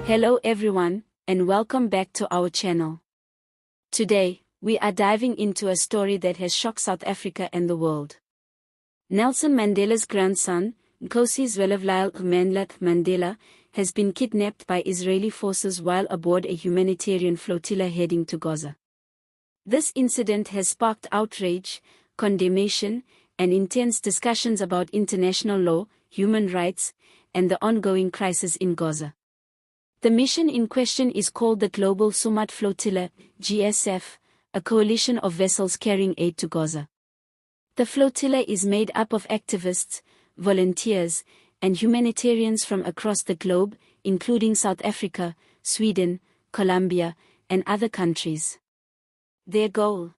Hello everyone, and welcome back to our channel. Today, we are diving into a story that has shocked South Africa and the world. Nelson Mandela's grandson, Nkosi Mandla Mandela, has been kidnapped by Israeli forces while aboard a humanitarian flotilla heading to Gaza. This incident has sparked outrage, condemnation, and intense discussions about international law, human rights, and the ongoing crisis in Gaza. The mission in question is called the Global Sumud Flotilla, GSF, a coalition of vessels carrying aid to Gaza. The flotilla is made up of activists, volunteers, and humanitarians from across the globe, including South Africa, Sweden, Colombia, and other countries. Their goal?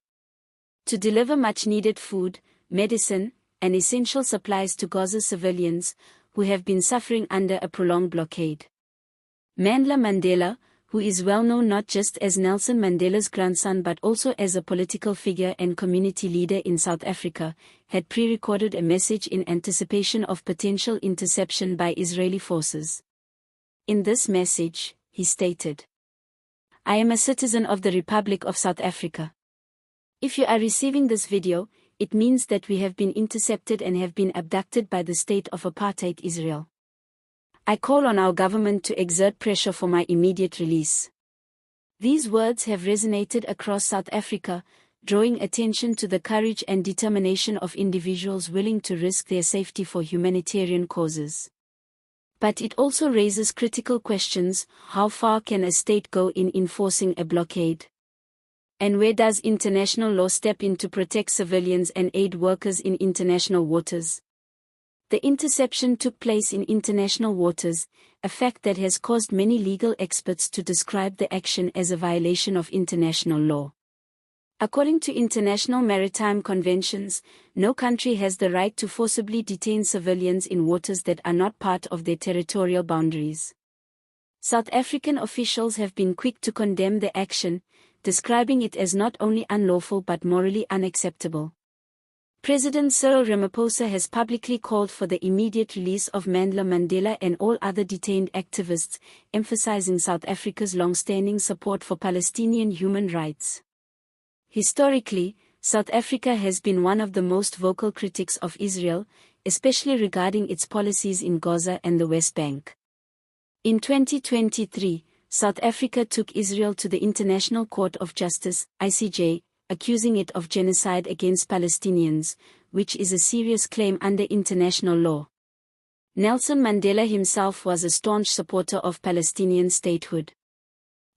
To deliver much-needed food, medicine, and essential supplies to Gaza's civilians, who have been suffering under a prolonged blockade. Mandla Mandela, who is well known not just as Nelson Mandela's grandson but also as a political figure and community leader in South Africa, had pre-recorded a message in anticipation of potential interception by Israeli forces. In this message, he stated, "I am a citizen of the Republic of South Africa. If you are receiving this video, it means that we have been intercepted and have been abducted by the state of apartheid Israel. I call on our government to exert pressure for my immediate release." These words have resonated across South Africa, drawing attention to the courage and determination of individuals willing to risk their safety for humanitarian causes. But it also raises critical questions: how far can a state go in enforcing a blockade? And where does international law step in to protect civilians and aid workers in international waters? The interception took place in international waters, a fact that has caused many legal experts to describe the action as a violation of international law. According to international maritime conventions, no country has the right to forcibly detain civilians in waters that are not part of their territorial boundaries. South African officials have been quick to condemn the action, describing it as not only unlawful but morally unacceptable. President Cyril Ramaphosa has publicly called for the immediate release of Mandla Mandela and all other detained activists, emphasizing South Africa's long-standing support for Palestinian human rights. Historically, South Africa has been one of the most vocal critics of Israel, especially regarding its policies in Gaza and the West Bank. In 2023, South Africa took Israel to the International Court of Justice, ICJ, accusing it of genocide against Palestinians, which is a serious claim under international law. Nelson Mandela himself was a staunch supporter of Palestinian statehood.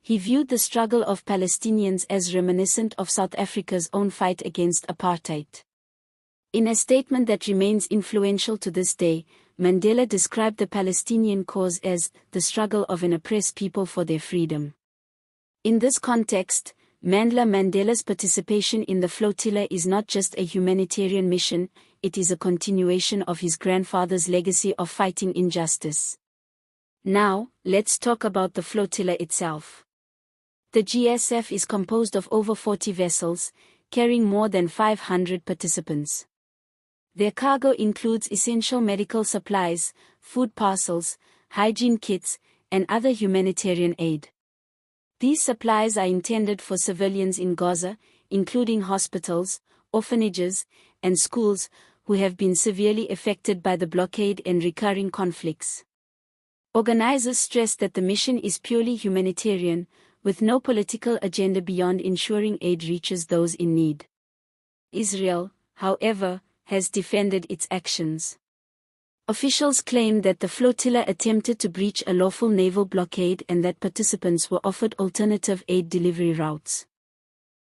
He viewed the struggle of Palestinians as reminiscent of South Africa's own fight against apartheid. In a statement that remains influential to this day, Mandela described the Palestinian cause as the struggle of an oppressed people for their freedom. In this context, Mandla Mandela's participation in the flotilla is not just a humanitarian mission, it is a continuation of his grandfather's legacy of fighting injustice. Now, let's talk about the flotilla itself. The GSF is composed of over 40 vessels, carrying more than 500 participants. Their cargo includes essential medical supplies, food parcels, hygiene kits, and other humanitarian aid. These supplies are intended for civilians in Gaza, including hospitals, orphanages, and schools, who have been severely affected by the blockade and recurring conflicts. Organizers stress that the mission is purely humanitarian, with no political agenda beyond ensuring aid reaches those in need. Israel, however, has defended its actions. Officials claim that the flotilla attempted to breach a lawful naval blockade and that participants were offered alternative aid delivery routes.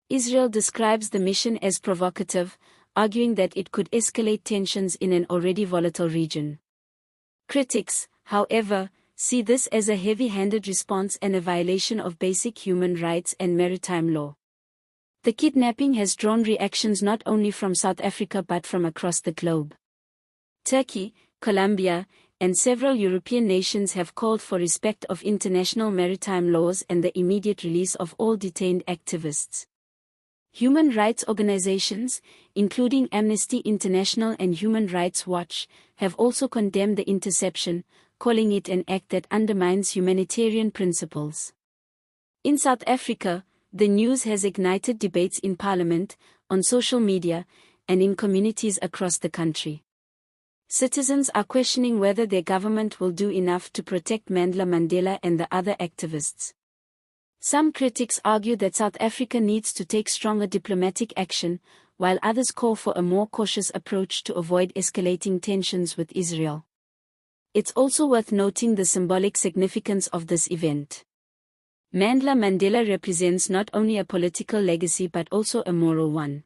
Israel describes the mission as provocative, arguing that it could escalate tensions in an already volatile region. Critics, however, see this as a heavy-handed response and a violation of basic human rights and maritime law. The kidnapping has drawn reactions not only from South Africa but from across the globe. Turkey, Colombia, and several European nations have called for respect of international maritime laws and the immediate release of all detained activists. Human rights organizations, including Amnesty International and Human Rights Watch, have also condemned the interception, calling it an act that undermines humanitarian principles. In South Africa, the news has ignited debates in Parliament, on social media, and in communities across the country. Citizens are questioning whether their government will do enough to protect Mandla Mandela and the other activists. Some critics argue that South Africa needs to take stronger diplomatic action, while others call for a more cautious approach to avoid escalating tensions with Israel. It's also worth noting the symbolic significance of this event. Mandla Mandela represents not only a political legacy but also a moral one.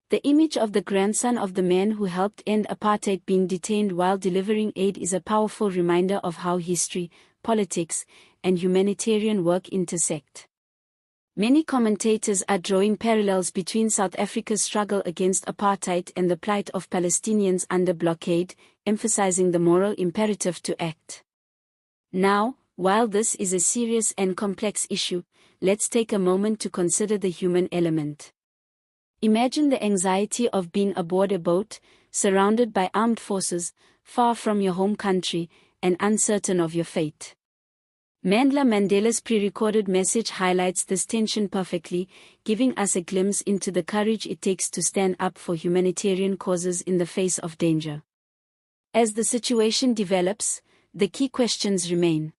The image of the grandson of the man who helped end apartheid being detained while delivering aid is a powerful reminder of how history, politics, and humanitarian work intersect. Many commentators are drawing parallels between South Africa's struggle against apartheid and the plight of Palestinians under blockade, emphasizing the moral imperative to act. Now, while this is a serious and complex issue, let's take a moment to consider the human element. Imagine the anxiety of being aboard a boat, surrounded by armed forces, far from your home country, and uncertain of your fate. Mandla Mandela's pre-recorded message highlights this tension perfectly, giving us a glimpse into the courage it takes to stand up for humanitarian causes in the face of danger. As the situation develops, the key questions remain.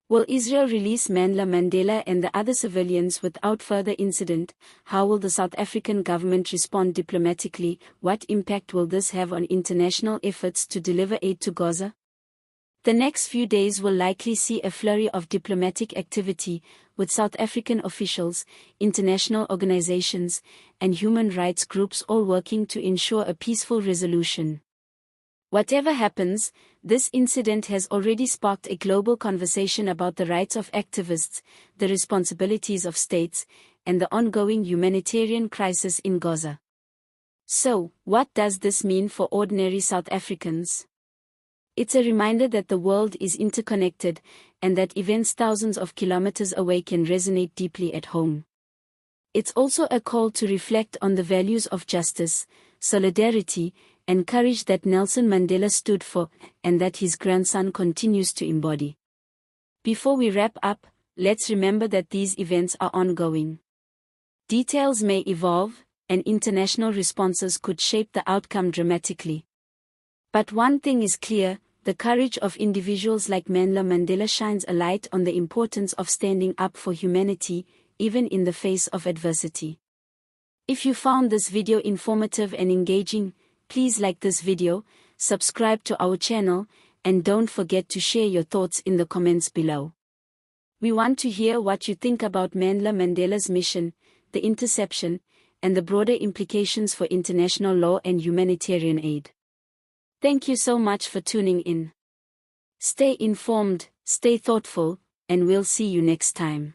Will Israel release Mandla Mandela and the other civilians without further incident? How will the South African government respond diplomatically? What impact will this have on international efforts to deliver aid to Gaza? The next few days will likely see a flurry of diplomatic activity, with South African officials, international organizations, and human rights groups all working to ensure a peaceful resolution. Whatever happens, this incident has already sparked a global conversation about the rights of activists, the responsibilities of states, and the ongoing humanitarian crisis in Gaza. So, what does this mean for ordinary South Africans? It's a reminder that the world is interconnected, and that events thousands of kilometers away can resonate deeply at home. It's also a call to reflect on the values of justice, solidarity, and courage that Nelson Mandela stood for, and that his grandson continues to embody. Before we wrap up, let's remember that these events are ongoing. Details may evolve, and international responses could shape the outcome dramatically. But one thing is clear: the courage of individuals like Mandla Mandela shines a light on the importance of standing up for humanity, even in the face of adversity. If you found this video informative and engaging, please like this video, subscribe to our channel, and don't forget to share your thoughts in the comments below. We want to hear what you think about Mandla Mandela's mission, the interception, and the broader implications for international law and humanitarian aid. Thank you so much for tuning in. Stay informed, stay thoughtful, and we'll see you next time.